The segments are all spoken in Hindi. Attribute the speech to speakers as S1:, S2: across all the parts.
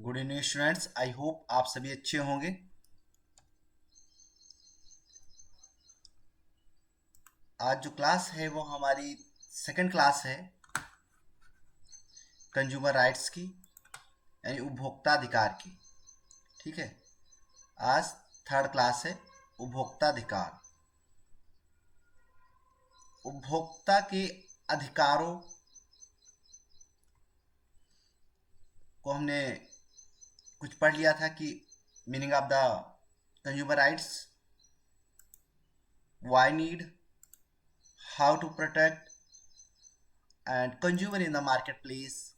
S1: Good evening students. I hope आप सभी अच्छे होंगे। आज जो क्लास है वो हमारी सेकंड क्लास है कंज्यूमर राइट्स की, यानी उपभोक्ता अधिकार की। ठीक है, आज थर्ड क्लास है उपभोक्ता अधिकार। उपभोक्ता के अधिकारों को हमने कुछ पढ़ लिया था कि meaning of the consumer rights, why need, how to protect and consumer in the market place,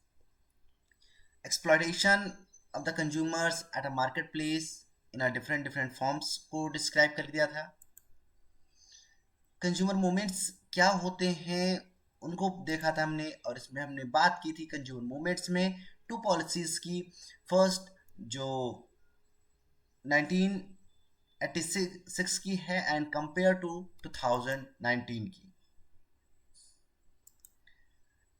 S1: exploitation of the consumers at a market place in a different forms को डिस्क्राइब कर दिया था। कंज्यूमर मूवमेंट्स क्या होते हैं उनको देखा था हमने, और इसमें हमने बात की थी कंज्यूमर मूवमेंट्स में टू पॉलिसीज की। फर्स्ट जो 1986 की है एंड कंपेयर टू 2019 की।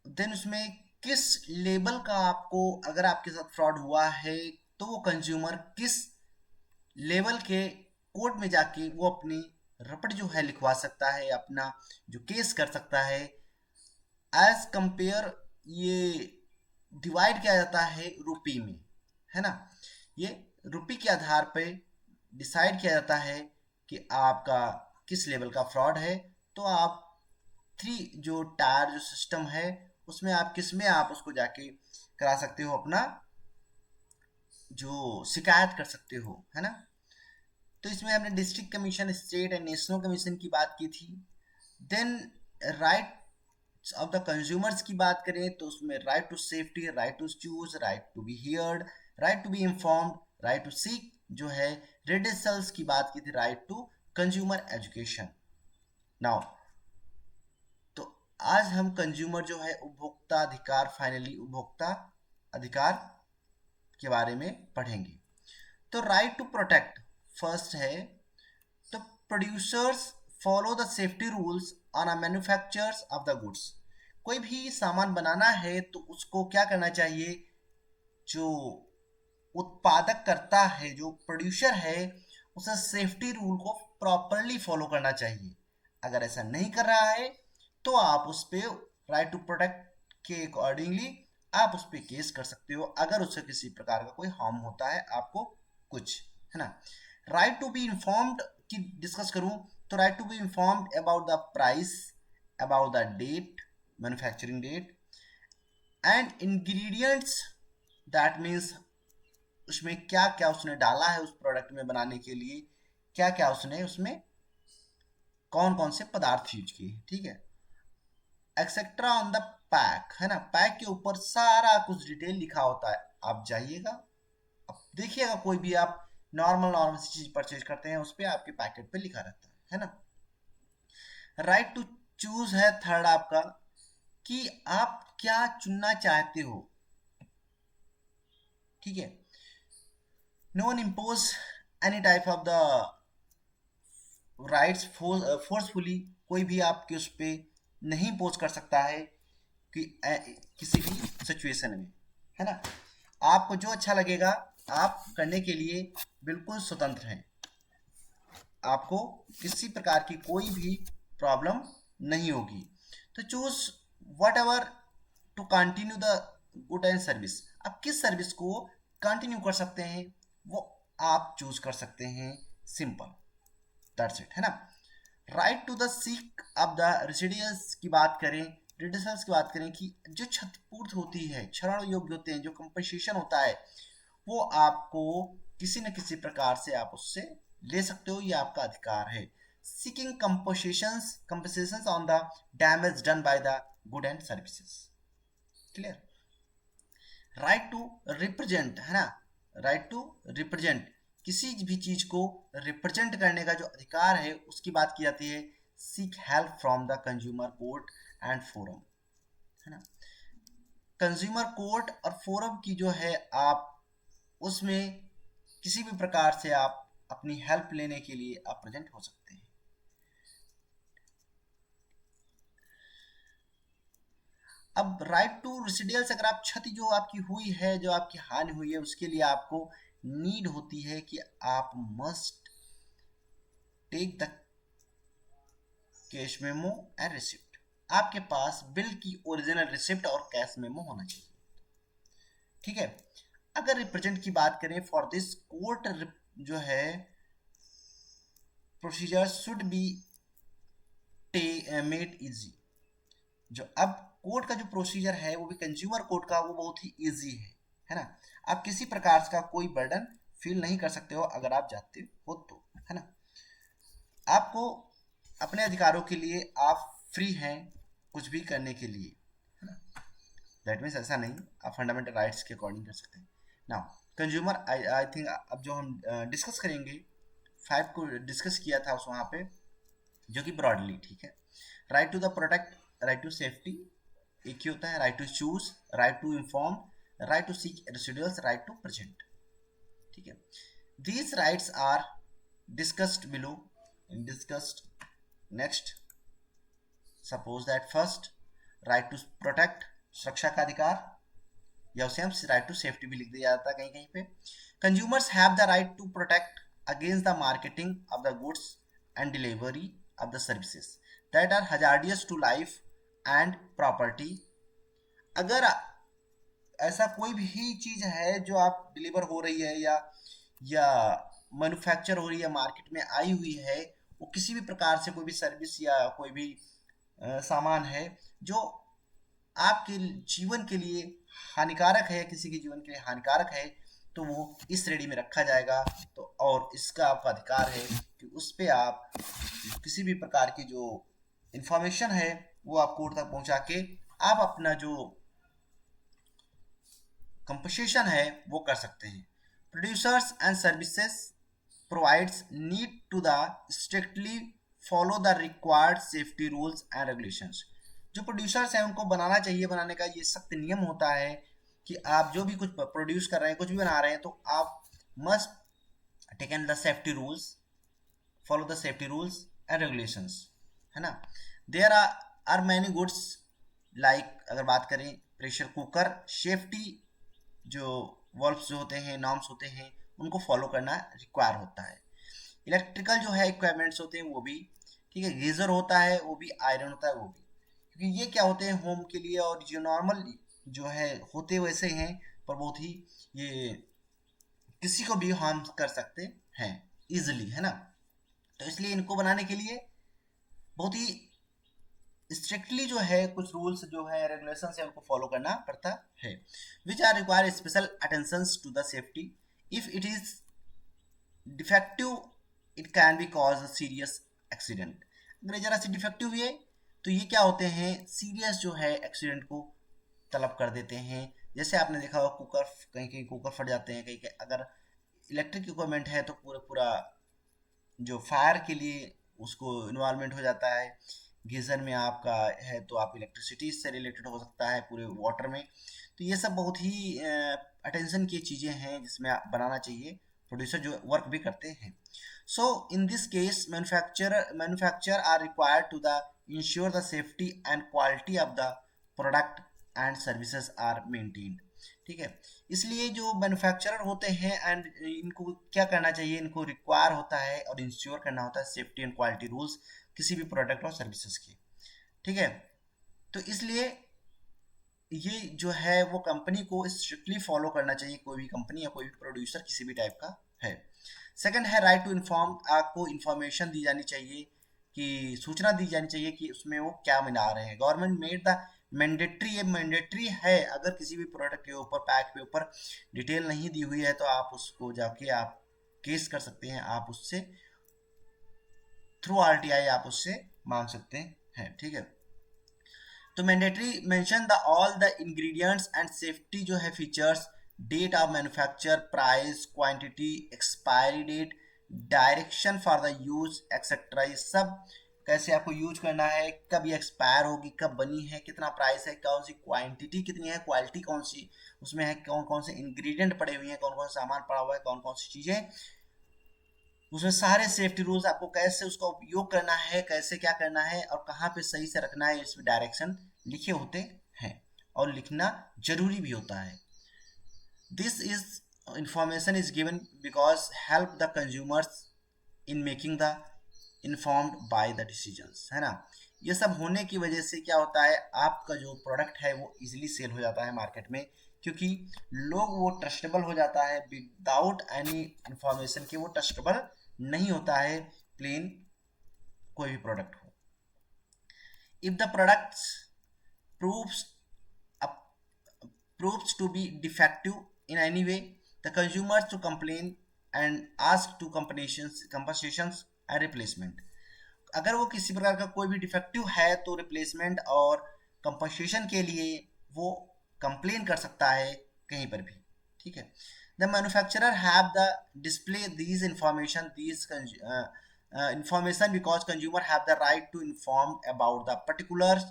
S1: देन उसमें किस लेवल का आपको, अगर आपके साथ फ्रॉड हुआ है तो वो कंज्यूमर किस लेवल के कोर्ट में जाके वो अपनी रपट जो है लिखवा सकता है, अपना जो केस कर सकता है। एज कंपेयर ये डिवाइड किया जाता है रुपी में, है ना। ये रुपी के आधार पे डिसाइड किया जाता है कि आपका किस लेवल का फ्रॉड है। तो आप थ्री जो टायर जो सिस्टम है उसमें आप किस में आप उसको जाके करा सकते हो, अपना जो शिकायत कर सकते हो, है ना। तो इसमें हमने district commission, state and national commission की बात की थी। Then right of the consumers की बात करें तो उसमें right to safety, right to choose, right to be heard, right to be informed, right to seek जो है रेडिसल्स की बात की थी, right to consumer education. Now तो आज हम कंज्यूमर जो है उपभोक्ता अधिकार, फाइनली उपभोक्ता अधिकार के बारे में पढ़ेंगे। तो राइट टू प्रोटेक्ट फर्स्ट है, तो producers follow the safety rules on a manufacturers of the goods. कोई भी सामान बनाना है तो उसको क्या करना चाहिए, जो उत्पादक करता है, जो प्रोड्यूसर है, उसे सेफ्टी रूल को प्रॉपरली फॉलो करना चाहिए। अगर ऐसा नहीं कर रहा है तो आप उस पर राइट टू प्रोटेक्ट के अकॉर्डिंगली आप उस पर केस कर सकते हो, अगर उससे किसी प्रकार का कोई हार्म होता है आपको कुछ, है ना। राइट टू बी इन्फॉर्म्ड की डिस्कस करूं तो right to be informed about the price, about the date, manufacturing date and ingredients. That means उसमें क्या क्या उसने डाला है उस प्रोडक्ट में बनाने के लिए, क्या क्या उसने उसमें कौन कौन से पदार्थ यूज किए, ठीक है। एक्सेट्रा ऑन द पैक, है ना। पैक के ऊपर सारा कुछ डिटेल लिखा होता है। आप जाइएगा, अब देखिएगा, कोई भी आप नॉर्मल नॉर्मल सी चीज परचेज करते हैं उस पर आपके पैकेट पे लिखा रहता है ना। राइट टू चूज है थर्ड आपका, कि आप क्या चुनना चाहते हो, ठीक है। No one impose any type of the rights forcefully, कोई भी आपके उस पर नहीं पोज कर सकता है कि किसी भी सिचुएशन में, है ना। आपको जो अच्छा लगेगा आप करने के लिए बिल्कुल स्वतंत्र हैं, आपको किसी प्रकार की कोई भी प्रॉब्लम नहीं होगी। तो choose whatever to continue the good and service. आप किस सर्विस को कंटिन्यू कर सकते हैं वो आप चूज कर सकते हैं, सिंपल, दैट्स इट, है ना। Right to the seek of the residuals की बात करें, रेडिसल्स की बात करें कि जो क्षतिपूर्त होती है, क्षरण योग्य होते हैं, जो कंपनसेशन होता है, वो आपको किसी न किसी प्रकार से आप उससे ले सकते हो, ये आपका अधिकार है। Seeking compensations on the damage done by the good and services, clear. Right to represent, है ना। राइट टू रिप्रेजेंट, किसी भी चीज को रिप्रेजेंट करने का जो अधिकार है उसकी बात की जाती है। Seek help from the consumer court and forum, है ना। कंज्यूमर कोर्ट और फोरम की जो है आप उसमें किसी भी प्रकार से आप अपनी हेल्प लेने के लिए आप प्रेजेंट हो सकते हैं। अब राइट टू रेसिडियल्स, अगर आप क्षति जो आपकी हुई है, जो आपकी हानि हुई है, उसके लिए आपको नीड होती है कि आप must take the cash memo and receipt. आपके पास बिल की ओरिजिनल रिसिप्ट और कैश मेमो होना चाहिए। ठीक है। अगर रिप्रेजेंट की बात करें, फॉर दिस कोर्ट जो है procedure should be made easy. जो अब कोर्ट का जो प्रोसीजर है वो भी कंज्यूमर कोर्ट का, वो बहुत ही इजी है ना। आप किसी प्रकार का कोई बर्डन फील नहीं कर सकते हो अगर आप जाते हो तो, है ना। आपको अपने अधिकारों के लिए आप फ्री हैं कुछ भी करने के लिए, है ना। दैट मीन्स ऐसा नहीं, आप फंडामेंटल राइट्स के अकॉर्डिंग कर सकते हैं। नाउ कंज्यूमर, आई थिंक अब जो हम डिस्कस करेंगे, 5 को डिस्कस किया था उस वहाँ पे, जो कि ब्रॉडली ठीक है। Right to the protect, right to safety एक ही होता है, right to choose, right to inform, right to seek residuals, right to present. ठीक है। These rights are discussed below, discussed next. Suppose that first, right to protect, सुरक्षा का अधिकार, या उसे हम राइट टू सेफ्टी भी लिख दिया जाता है कहीं कहीं पे। Consumers have the right to protect against the marketing of the goods and delivery of the services that are hazardous to life and property. अगर ऐसा कोई भी चीज है जो आप डिलीवर हो रही है या मैन्युफैक्चर हो रही है, मार्केट में आई हुई है, वो किसी भी प्रकार से कोई भी सर्विस या कोई भी सामान है जो आपके जीवन के लिए हानिकारक है, किसी के जीवन के लिए हानिकारक है, तो वो इस श्रेणी में रखा जाएगा। तो और इसका आपका अधिकार है कि उस पर आप किसी भी प्रकार की जो इंफॉर्मेशन है वो आप कोर्ट तक पहुंचा के आप अपना जो कंपनसेशन है वो कर सकते हैं। Producers and services provides need to the strictly follow the required safety rules and regulations. जो प्रोड्यूसर्स हैं उनको बनाना चाहिए, बनाने का ये सख्त नियम होता है कि आप जो भी कुछ प्रोड्यूस कर रहे हैं, कुछ भी बना रहे हैं, तो आप must taken the safety rules, follow the safety rules and regulations, है ना। There are many goods like, अगर बात करें प्रेशर कुकर, सेफ्टी जो वर्ब्स जो होते हैं, नॉर्म्स होते हैं, उनको फॉलो करना रिक्वायर होता है। इलेक्ट्रिकल जो है इक्विपमेंट्स होते हैं वो भी, ठीक है, गीजर होता है वो भी, आयरन होता है वो भी, क्योंकि ये क्या होते हैं होम के लिए, और जो नॉर्मल जो है होते वैसे हैं, पर बहुत ही ये किसी को भी हार्म कर सकते हैं इजिली, है ना। तो इसलिए इनको बनाने के लिए बहुत ही स्ट्रिक्टली जो है कुछ रूल्स जो है रेगुलेशन है उनको फॉलो करना पड़ता है, which are require special attention to the safety. If it is defective it can be cause a serious accident. अगर जरा सी डिफेक्टिव हुई है तो ये क्या होते हैं, सीरियस जो है एक्सीडेंट को तलब कर देते हैं। जैसे आपने देखा हो कुकर, कहीं कहीं कुकर फट जाते हैं, कहीं कहीं अगर इलेक्ट्रिक इक्विपमेंट है तो पूरा पूरा जो फायर के लिए उसको इन्वॉल्वमेंट हो जाता है। गीजर में आपका है तो आप इलेक्ट्रिसिटी से रिलेटेड हो सकता है पूरे वाटर में। तो ये सब बहुत ही अटेंशन की चीज़ें हैं जिसमें आप बनाना चाहिए, प्रोड्यूसर जो वर्क भी करते हैं। So in this case manufacture are required to the ensure the safety and quality of the product and services are maintained. ठीक है। इसलिए जो मैन्युफैक्चरर होते हैं एंड इनको क्या करना चाहिए, इनको रिक्वायर होता है और इंश्योर करना होता है सेफ्टी एंड क्वालिटी रूल्स किसी भी प्रोडक्ट और सर्विसेज की। ठीक है। तो इसलिए ये जो है वो कंपनी को स्ट्रिक्टली फॉलो करना चाहिए, कोई भी कंपनी या कोई भी प्रोड्यूसर किसी भी टाइप का है। सेकंड है राइट टू इन्फॉर्म, आपको इंफॉर्मेशन दी जानी चाहिए, कि सूचना दी जानी चाहिए कि उसमें वो क्या मिला रहे हैं। गवर्नमेंट मेड द मैंडेटरी, ये मैंडेटरी है, अगर किसी भी प्रोडक्ट के ऊपर पैक के ऊपर डिटेल नहीं दी हुई है तो आप उसको जाके आप केस कर सकते हैं, आप उससे थ्रू आरटीआई आप उससे मांग सकते हैं। ठीक है। तो mandatory mention the all the ingredients and safety जो है features, date of manufacture, price, quantity, expiry date, direction for the use etcetera. ये सब कैसे आपको यूज करना है, कब ये एक्सपायर होगी, कब बनी है, कितना प्राइस है, कौन सी क्वांटिटी कितनी है, क्वालिटी कौन सी उसमें है, कौन कौन से इंग्रेडिएंट पड़े हुए हैं, कौन कौन सा सामान पड़ा हुआ है, कौन कौन सी चीज़ें, उसमें सारे सेफ्टी रूल्स, आपको कैसे उसका उपयोग करना है, कैसे क्या करना है और कहाँ पे सही से रखना है, इसमें डायरेक्शन लिखे होते हैं। और लिखना जरूरी भी होता है। This is information is given because help the consumers in making the informed by the decisions, है ना। ये सब होने की वजह से क्या होता है, आपका जो प्रोडक्ट है वो इजीली सेल हो जाता है मार्केट में, क्योंकि लोग वो ट्रस्टेबल हो जाता है। विदाउट एनी इंफॉर्मेशन के वो ट्रस्टेबल नहीं होता है प्लेन कोई भी प्रोडक्ट हो। If the product proves proves to be defective in any way, the consumers to complain and ask to compensations and replacement. अगर वो किसी प्रकार का कोई भी डिफेक्टिव है तो रिप्लेसमेंट और कंपनसेशन के लिए वो कंप्लेन कर सकता है कहीं पर भी, ठीक है। The manufacturer have the display these information information because consumer have the right to inform about the particulars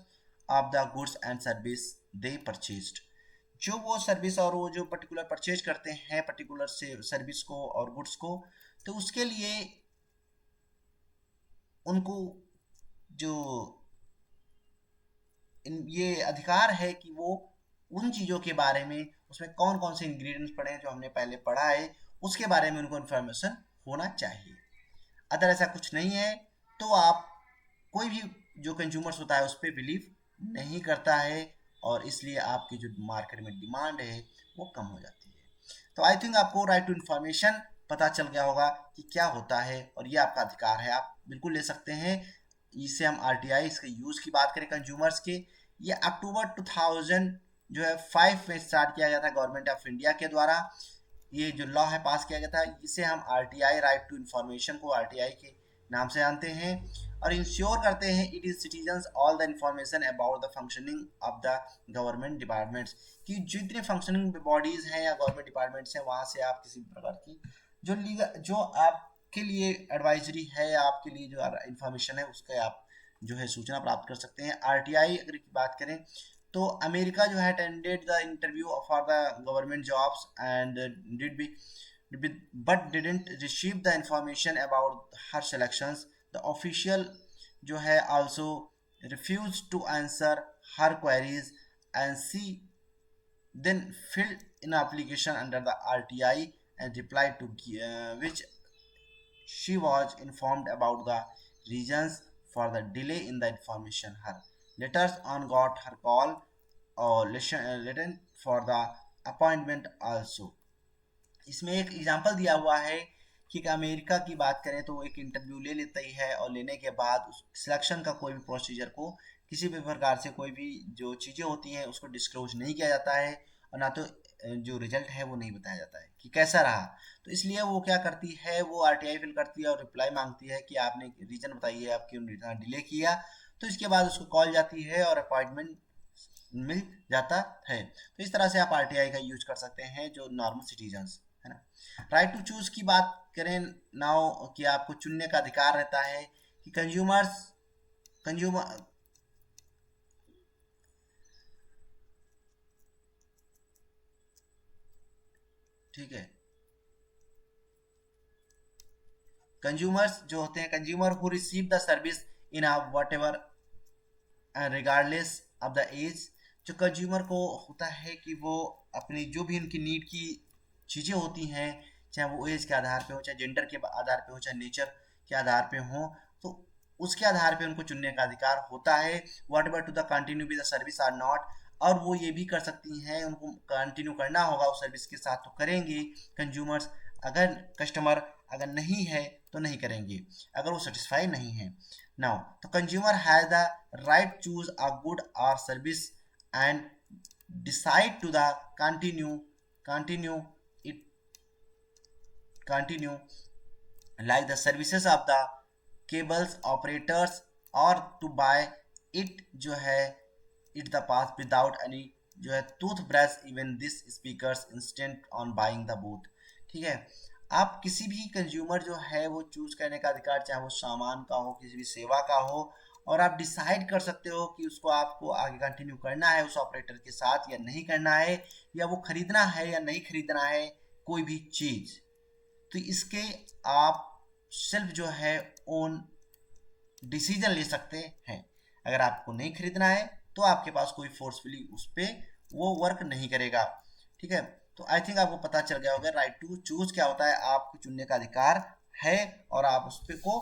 S1: of the goods and service they purchased. जो वो सर्विस और वो जो पर्टिकुलर परचेज करते हैं पर्टिकुलर से सर्विस को और गुड्स को, तो उसके लिए उनको जो ये अधिकार है कि वो उन चीज़ों के बारे में, उसमें कौन कौन से इंग्रेडिएंट्स पड़े हैं जो हमने पहले पढ़ा है, उसके बारे में उनको इन्फॉर्मेशन होना चाहिए। अगर ऐसा कुछ नहीं है तो आप कोई भी जो कंज्यूमर्स होता है उस पर बिलीव नहीं करता है, और इसलिए आपकी जो मार्केट में डिमांड है वो कम हो जाती है। तो आई थिंक आपको राइट टू इन्फॉर्मेशन पता चल गया होगा कि क्या होता है, और ये आपका अधिकार है, आप बिल्कुल ले सकते हैं। इसे हम आरटीआई इसके यूज की बात करें कंज्यूमर्स के, ये अक्टूबर 2005 में स्टार्ट किया गया था गवर्नमेंट ऑफ इंडिया के द्वारा। ये जो लॉ है पास किया गया था, इसे हम आरटीआई राइट टू इन्फॉर्मेशन को आरटीआई के नाम से जानते हैं, और इंश्योर करते हैं it is citizens all the information about the functioning of the government departments, कि जितने फंक्शनिंग बॉडीज हैं या गवर्नमेंट डिपार्टमेंट्स हैं वहाँ से आप किसी भी प्रकार की जो लीगल जो आपके लिए एडवाइजरी है या आपके लिए जो इंफॉर्मेशन है उसके आप जो है सूचना प्राप्त कर सकते हैं। आरटीआई अगर बात करें तो अमेरिका जो है attended the interview for the government jobs and did be but didn't receive the information about her selections. The official जो है also refused to answer her queries and she then filled an application under the RTI and replied to which she was informed about the reasons for the delay in the information. Her letters on got her call or written for the appointment also. इसमें एक एग्जांपल दिया हुआ है कि अमेरिका की बात करें तो वो एक इंटरव्यू ले लेता ही है, और लेने के बाद उस सिलेक्शन का कोई भी प्रोसीजर को किसी भी प्रकार से कोई भी जो चीज़ें होती हैं उसको डिस्क्लोज नहीं किया जाता है, और ना तो जो रिजल्ट है वो नहीं बताया जाता है कि कैसा रहा। तो इसलिए वो क्या करती है, वो आरटीआई फिल करती है और रिप्लाई मांगती है कि आपने रीजन बताइए आप क्यों डिले किया। तो इसके बाद उसको कॉल जाती है और अपॉइंटमेंट मिल जाता है। तो इस तरह से आप आरटीआई का यूज कर सकते हैं जो नॉर्मल सिटीजन्स, है ना। राइट टू चूज की बात करें नाउ कि आपको चुनने का अधिकार रहता है कि कंज्यूमर ठीक है, कंज्यूमर्स जो होते हैं consumer who receive the service in a whatever regardless of the age, जो कंज्यूमर को होता है कि वो अपनी जो भी उनकी नीड की चीज़ें होती हैं, चाहे वो एज के आधार पे हो, चाहे जेंडर के आधार पे हो, चाहे नेचर के आधार पे हो, तो उसके आधार पे उनको चुनने का अधिकार होता है। Whatever to the continue with the service or not, और वो ये भी कर सकती हैं उनको कंटिन्यू करना होगा उस सर्विस के साथ तो करेंगे कंज्यूमर्स, अगर कस्टमर अगर नहीं है तो नहीं करेंगे, अगर वो सेटिस्फाई नहीं है। नाउ तो consumer has the right choose a good or service and decide to the continue like the services of the cables operators or to buy it जो है it the path without any जो है toothbrush even this speakers instant on buying the both, ठीक है। आप किसी भी कंज्यूमर जो है वो चूज करने का अधिकार, चाहे वो सामान का हो किसी भी सेवा का हो, और आप डिसाइड कर सकते हो कि उसको आपको आगे कंटिन्यू करना है उस ऑपरेटर के साथ या नहीं करना है, या वो खरीदना है या नहीं खरीदना है कोई भी चीज़। तो इसके आप सेल्फ जो है ओन डिसीजन ले सकते हैं। अगर आपको नहीं खरीदना है तो आपके पास कोई फोर्सफुली उस पर वो वर्क नहीं करेगा। ठीक है, तो आई थिंक आपको पता चल गया होगा राइट टू चूज क्या होता है, आपको चुनने का अधिकार है और आप उस पर को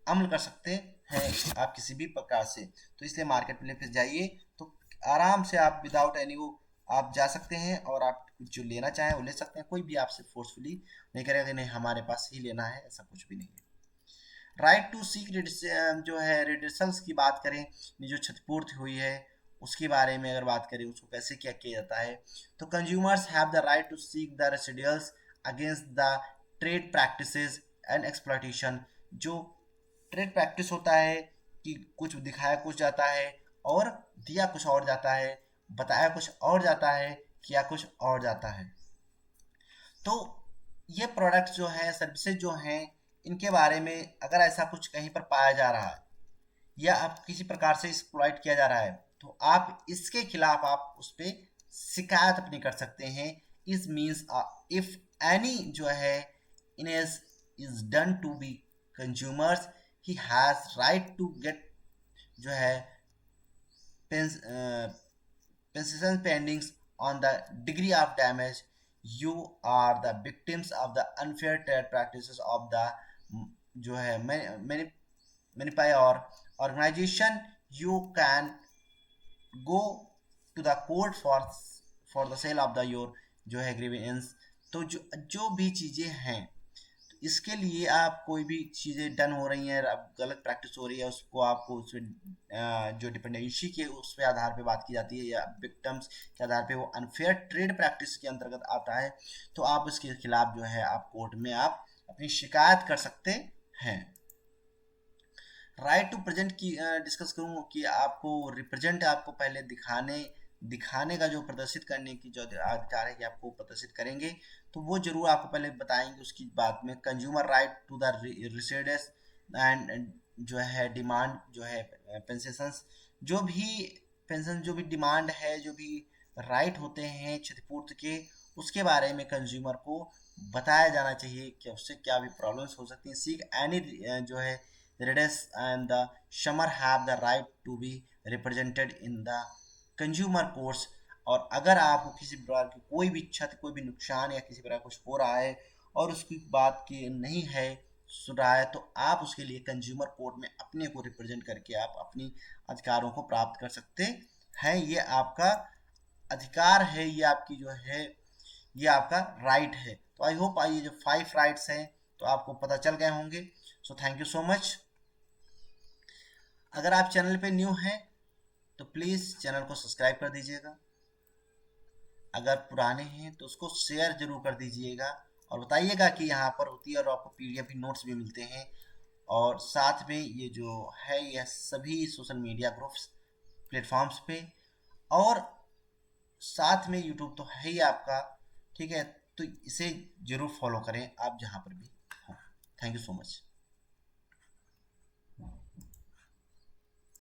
S1: अमल कर सकते हैं आप किसी भी प्रकार से। तो इसलिए मार्केट प्लेस पे जाइए तो आराम से आप विदाउट एनी वो आप जा सकते हैं और आप जो लेना चाहें वो ले सकते हैं। कोई भी आपसे फोर्सफुली नहीं करेगा कि नहीं हमारे पास ही लेना है, ऐसा कुछ भी नहीं है। राइट टू सीक जो है रिडर्सल्स की बात करें, जो क्षतिपूर्ति हुई है उसके बारे में अगर बात करें उसको कैसे क्या किया जाता है, तो consumers have the right to seek the residuals against the trade practices and exploitation. जो ट्रेड प्रैक्टिस होता है कि कुछ दिखाया कुछ जाता है और दिया कुछ और जाता है, बताया कुछ और जाता है, किया कुछ और जाता है। तो ये प्रोडक्ट्स जो हैं, सर्विसेज जो हैं, इनके बारे में अगर ऐसा कुछ कहीं पर पाया जा रहा है या आप किसी प्रकार से एक्सप्लॉइट किया जा रहा है तो आप इसके खिलाफ आप उस पर शिकायत अपनी कर सकते हैं। इस मीन्स इफ एनी जो है in is done to be consumers he has right to get जो है pension pendings on the degree of damage you are the victims of the unfair trade practices of the जो है manipay or organization। you can go to the court for the sale of the your जो है grievance। तो जो भी चीज़ें हैं इसके लिए आप कोई भी चीज़ें डन हो रही हैं, अब गलत प्रैक्टिस हो रही है उसको आपको उसमें जो डिपेंडेंसी के उस पे आधार पे बात की जाती है या विक्टिम्स के आधार पे वो अनफेयर ट्रेड प्रैक्टिस के अंतर्गत आता है, तो आप उसके खिलाफ जो है आप कोर्ट में आप अपनी शिकायत कर सकते हैं। राइट टू प्रेजेंट की डिस्कस करूँ कि आपको रिप्रेजेंट आपको पहले दिखाने का जो प्रदर्शित करने की जो अधिकार है कि आपको प्रदर्शित करेंगे तो वो जरूर आपको पहले बताएंगे उसकी बात में। Consumer right to the residence and जो है डिमांड जो है पेंशंस, जो भी पेंशन जो भी डिमांड है, जो भी राइट होते हैं क्षतिपूर्ति के, उसके बारे में कंज्यूमर को बताया जाना चाहिए कि उससे क्या भी प्रॉब्लम्स हो सकती हैं। सीक एनी जो है redress and the consumer have the right to be represented in the consumer courts। और अगर आपको किसी प्रकार की कोई भी क्षति कोई भी नुकसान या किसी प्रकार कुछ हो रहा है और उसकी बात की नहीं है सुन रहा है तो आप उसके लिए कंज्यूमर कोर्ट में अपने को रिप्रेजेंट करके आप अपनी अधिकारों को प्राप्त कर सकते हैं। ये आपका अधिकार है, ये आपकी जो है ये आपका राइट है। तो आई होप ये जो 5 राइट्स हैं तो आपको पता चल गए होंगे। So thank you so much. अगर आप चैनल पे न्यू हैं तो प्लीज़ चैनल को सब्सक्राइब कर दीजिएगा, अगर पुराने हैं तो उसको शेयर जरूर कर दीजिएगा और बताइएगा कि यहाँ पर होती है और आपको पीडीएफ नोट्स भी मिलते हैं। और साथ में ये जो है यह सभी सोशल मीडिया ग्रुप्स प्लेटफॉर्म्स पे और साथ में यूट्यूब तो है ही आपका। ठीक है, तो इसे जरूर फॉलो करें आप जहाँ पर भी हो। Thank you so much.